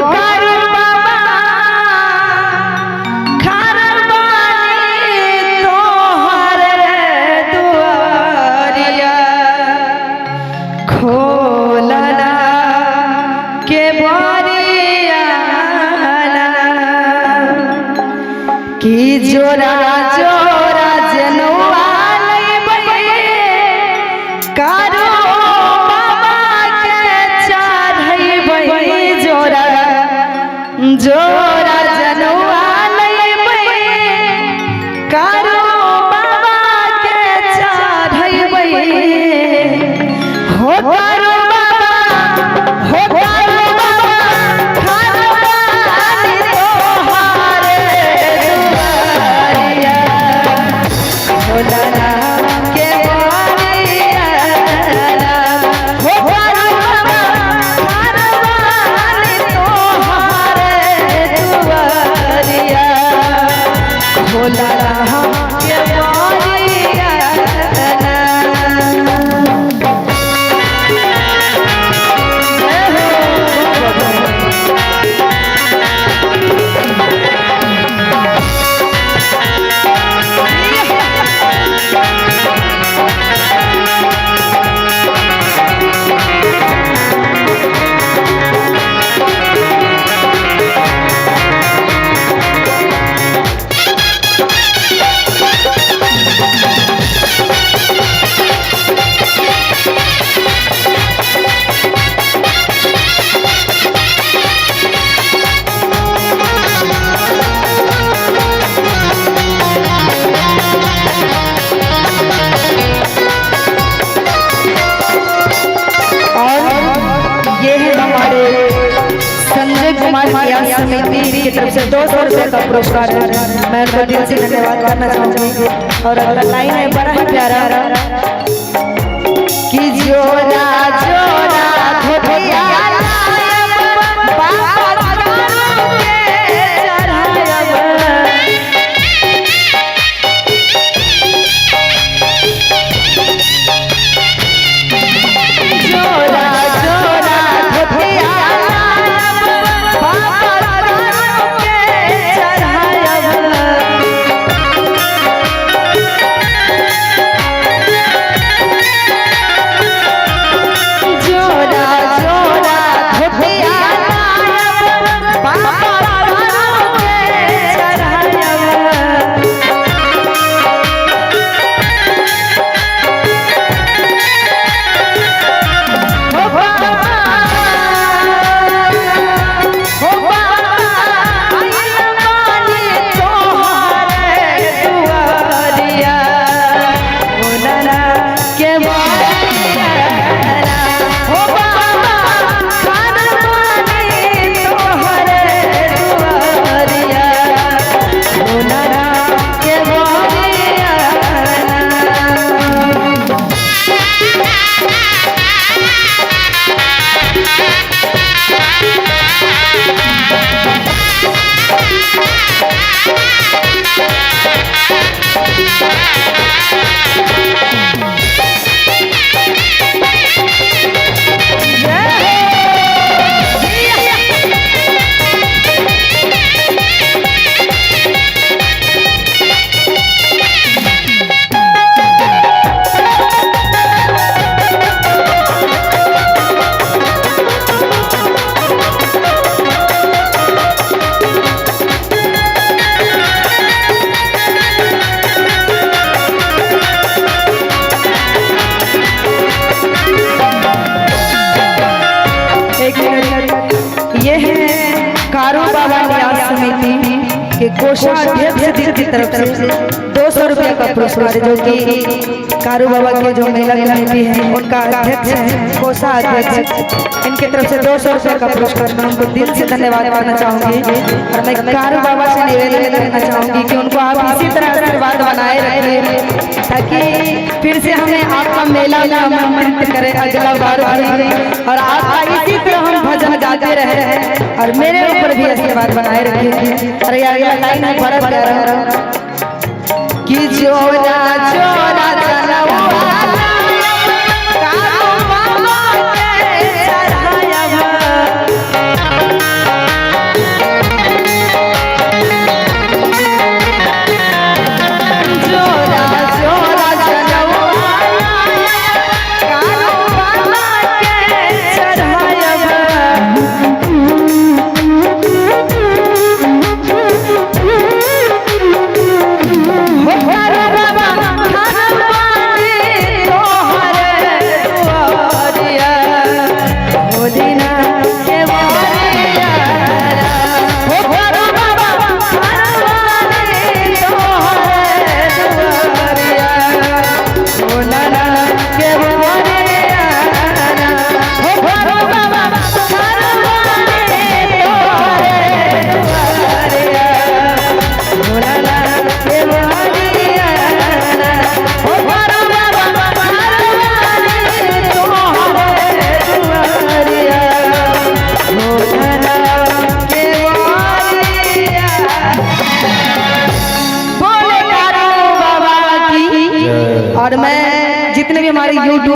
कारू बाबा खारर बानी तोहर दुआरिया खोलना के बारिया की जोरा जोरा जनवा कारू बाबा के चढ़ैबै जोरा जोरा जनवा कारू बाबा के चढ़ैबै हो कारू बाबा हो कारू बाबा खारू बानी तोहार दुआरिया खोलना के बारिया हो कारू बाबा खारू बानी तोहार दुआरिया खोलना के बारिया समिति की तरफ से 200 रुपए का पुरस्कार है। मैं उनको दिल से धन्यवाद करना चाहूंगी। और अगला लाइन है बड़ा ही प्यारा कि जोरा जोरा धोतिया के कोषाध्यक्ष जी की तरफ से 200 रुपया का पुरस्कार, जो कि कारू बाबा के जो महिला कमेटी है उनका अध्यक्ष है, कोषाध्यक्ष, इनके तरफ से 200 रुपया का पुरस्कार। मैं उनको दिल से धन्यवाद करना चाहूँगी और मैं कारू बाबा से निवेदन करना चाहूँगी कि उनको आप इसी तरह आशीर्वाद बनाए रखें ताकि फिर से हमें आपका मेला आमंत्रित करें अगला बार और आप इसी तरह हम भजन गाते रहे और मेरे ऊपर भी आशीर्वाद बनाए रखें। अरे यार लाइन है बड़ा प्यारा कि जोरा जोरा जनवा कारू बाबा के चढ़ाया और मैं जितने भी हमारे यूट्यूब